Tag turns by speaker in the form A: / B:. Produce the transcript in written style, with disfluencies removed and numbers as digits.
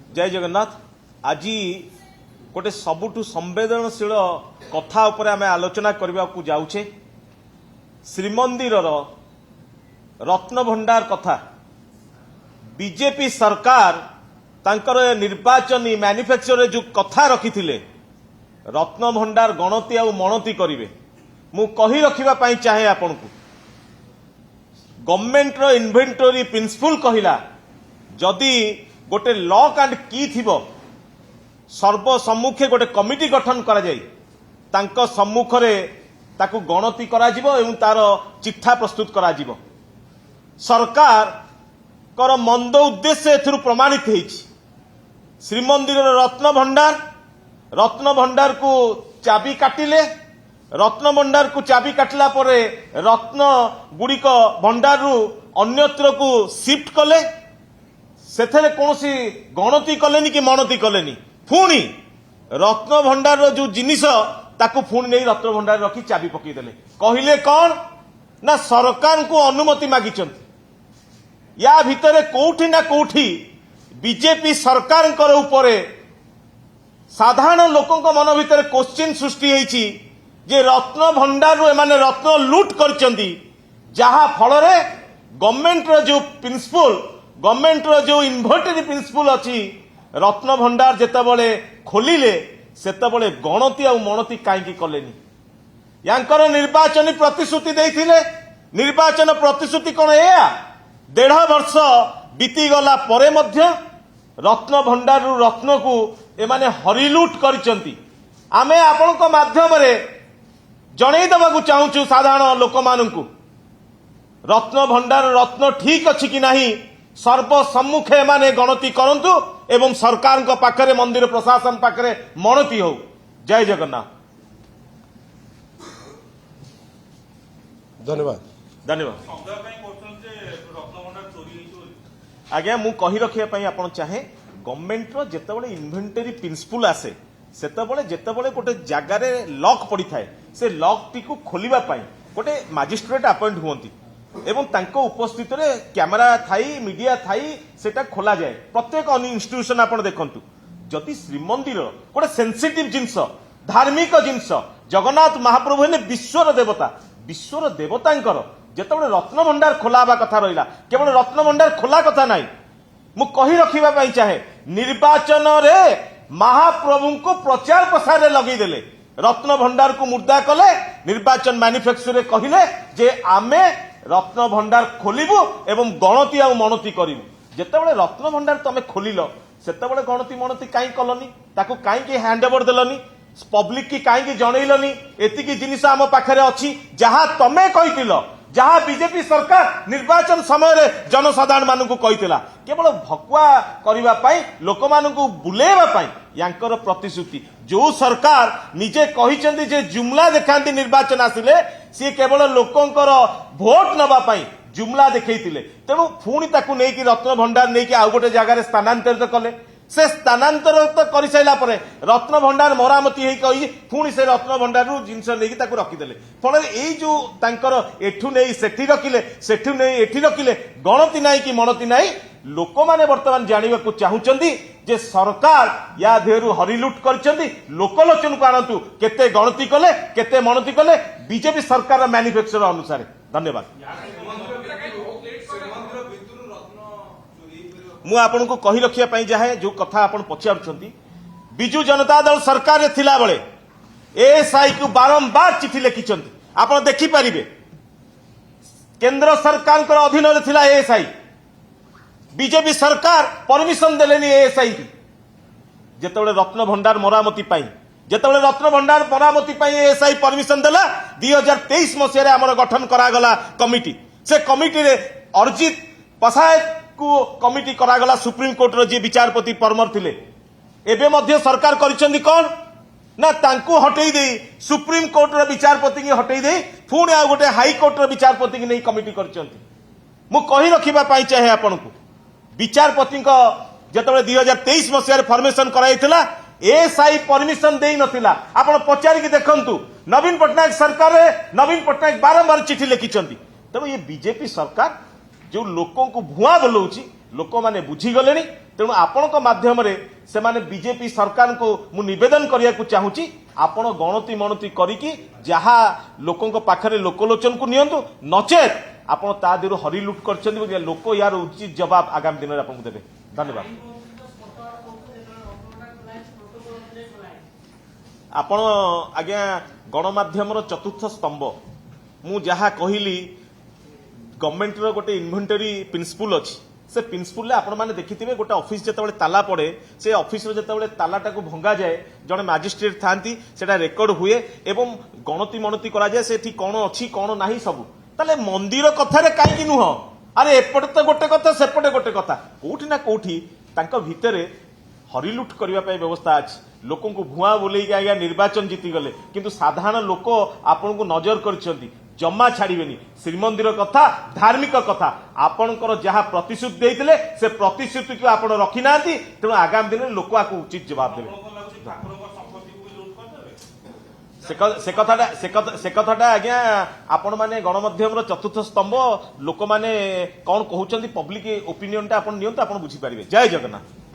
A: जय जगन्नाथ। आज गोटे सबुठु संवेदनशील कथा उपरे आमे आलोचना करबा को जाउछे। श्रीमंदिर रत्न भंडार कथा बीजेपी सरकार तांकर निर्वाचनी मैनिफेस्टो जो कथा रखिथिले रत्न भंडार गणति आ मणति करिवे मु कहि रखिबा पई चाहे आपन को गवर्नमेंट रो इन्वेंटरी प्रिंसिपल कहिला जदि गोटे लॉक एंड की थिबो सर्व सम्मुखे गोटे कमिटी गठन करा जाई तांको सम्मुखरे ताकू गणति करा जिवो एवं तार चिट्ठा प्रस्तुत करा जिवो। सरकार कर मंद उद्देश्य एथुरु प्रमाणित हेछि। श्रीमंदिर रत्न भंडार को चाबी काटिले रत्न भंडार को चाबी काटला परे रत्न गुड़िक भंडार रु अन्यत्र को शिफ्ट कले सेथरे कोनोसी गणति कलेनी कि मणति कलेनी पुणी रत्न भंडार रो जो जिनिस ताकू पुणी नहीं रत्न भंडार रखी चाबी पकई देले कहिले कौन ना सरकार को अनुमति मागिचंती। या भितरे कोठी ना कोठी बीजेपी सरकार उपरे साधारण लोकों मन भितर क्वेश्चन सृष्टि होईची जे रत्न भंडार रो एमाने रत्न लूट करचंती जहा फल रे गवर्नमेंट रो जो प्रिंसिपल गवर्नमेंट रो जो इन्वेंटरी प्रिंसिपल अछि रत्न भंडार जेतेबेले खोलिले सेतेबेले गणति आ मणति काईकी कलेनी। यांकर निर्वाचन प्रतिश्रुति देइथिले निर्वाचन प्रतिश्रुति कोन एया 1.5 वर्ष बीती गला परे मध्य रत्न भंडार रु रत्न को एमाने हरिलुट करचंती। आमे आपनक माध्यम रे जणै देबाकू चाहूछु साधारण लोक माननकू रत्न भंडार रत्न ठीक अछि कि नाही सर्व सम्मुखे माने गणति करंतु एवं सरकार को पाखरे मंदिर प्रशासन पाखरे मणति हो। जय जगन्नाथ।
B: धन्यवाद
A: धन्यवाद। आज्ञा मु कहि रखिया पई आपण चाहे गवर्नमेंट रो जेतेबेले इन्वेंटरी प्रिंसिपल आसे सेतेबेले जेतेबेले गोटे जगार लॉक पड़ी थाए से लॉक टी को खोलिबा पई गोटे मजिस्ट्रेट अपॉइंट हुंती एवं तांको उपस्थित रे कैमरा थाई मीडिया थाई सेटा खोला जाए प्रत्येक इंस्टीट्यूशन आपण देखंतु जदि श्रीमंदिर गोटे सेंसिटिव जिंस धार्मिक जिंस जगन्नाथ महाप्रभु ने विश्वर देवतांकर जेतेबेले रत्न भंडार खोला हवा कथा रहिला केवल रत्न भंडार खोला कथा नाही मु कहि रखिबा पई चाहे निर्वाचन रे महाप्रभु को प्रचार प्रसार रे लगई देले रत्न भंडार को मुर्दा कले निर्वाचन मैनिफेस्टो रे कहिले जे आमे रत्न भंडार खोलिबु एवं गणति आ मणति करिबु। जेतेबेले रत्न भंडार तमे खोलिलो सेतेबेले गणति मणति काई कलनी ताकू काई के हैंड ओवर देलनी पब्लिक की काई के जणैलनी एतिकी जिनिस आम पाखरे अछि जहा तमे कहितिलो जहा बीजेपी सरकार निर्वाचन समय रे जनसाधारण मानकू कहितिला केवल भकुआ करिबा पई लोक मानकू बुलेबा पई यांकर प्रतिश्रुति जो सरकार निजे कहिचंदी जे जुमला देखांती निर्वाचन आसिले सी केवल लोकंकर भोट नबा पई जुमला देखैतिले तेणु पुणी ताकू नै कि रत्न भंडार नै कि आ गोटे जगह स्थानांतरित कले से स्थानांतरित करि साइला परे रत्न भंडार मरामती हेई कहि पुणी से रत्न भंडार रु जिंस नै कि ताकू रखिदेले फल एई जो तांकर एठु नै सेठी रखिले सेठु नै एठी रखिले गणति नै कि मणति नै लोक माने वर्तमान जानिबा को चाहुचंदी जे सरकार या देहरु हरिलुट करचंदी लोकलोचन को आनंतु केते गणति कले केते मणति कले बीजेपी सरकार मैनिफेस्टो अनुसार। धन्यवाद। मु आपन को कहि रखिया पई जाहे जो कथा आपन पचारुछंती बिजू जनता दल सरकार रे थिला बळे एएसआई को बारंबार चिठी लिखिचंती आपन देखि परिबे केंद्र सरकार को अधीन रे थिला एएसआई बीजेपी सरकार परमिशन देलेनी एएसआई की जेतेबेले रत्न भंडार मरामती पाई जेतेबेले रत्न भंडार मरामती पाई एएसआई परमिशन देला 2023 मसिया रे हमर गठन करा गला कमिटी से कमिटी रे अर्जित पसायत को कमिटी करा गला सुप्रीम कोर्ट रो जे विचारपति परमर थिले एबे मध्य सरकार करिसंदी कोन ना तांको हटेई देई सुप्रीम कोर्ट रो विचारपति की हटेई देई पुणी आ गोटे हाई कोर्ट रो विचारपति की नै कमिटी करिसंदी। मु कहि रखिबा पाई चाहे आपन को विचारपति जेतेबेले 2023 मसिया फॉर्मेशन कराइथिला एएसआई परमिशन देई नथिला आपण पचारि कि देखंतु नवीन पटनायक सरकार रे नवीन पटनायक बारंबार चिठी लिखिचंती। तब ये बीजेपी सरकार जो लोकों को भुआ बोलौची लोक मैंने बुझीगले तेणु आपण माध्यम से बीजेपी सरकार को मु निवेदन करने को चाहूँगी आपण गणति मणति करी जहा लोकों पाखरे लोकलोचन को नियंतु नचेत आपण ता देहु हरिलुट कर लोक यार उचित जवाब आगामी दिन में आपको देवे। धन्यवाद। आपण आज्ञा गणमाध्यम चतुर्थ स्तंभ मु जहा कहली गवर्नमेंट रो गोटे इन्वेंटरी प्रिंसिपल अच्छी से प्रिंसिपल आपण मैंने देखिथे गोटे ऑफिस जो ताला पड़े से ऑफिस जो तालाटा को भंगा जाए जड़े मजिस्ट्रेट था रेकर्ड हुए एवं गणति मणति करा जाए से कौन अच्छी कौन ना सब ताले मंदिर कथार कहीं नुह अरे एपटे तो गोटे कथा सेपटे गोटे कथा कोठी ना कोठी तांको भितरे हरिलुट करने व्यवस्था अच्छी लोकों को भुआ बोले आज्ञा निर्वाचन जीतीगले किंतु साधारण लोक आपण को नजर कर जमा छाड़बेनी श्रीमंदिर कथा धार्मिक कथा आपणकर जहाँ प्रतिश्रुति देते से प्रतिश्रुति को आप रखी ना तेणु आगामी दिन में लोक आपको उचित जवाब देवे। से कथाटा आज्ञा आपण माने गणमाध्यम चतुर्थ स्तंभ लोक माने कौन कहते पब्लिक ओपिनियन टा आप बुझीपारे। जय जगन्नाथ।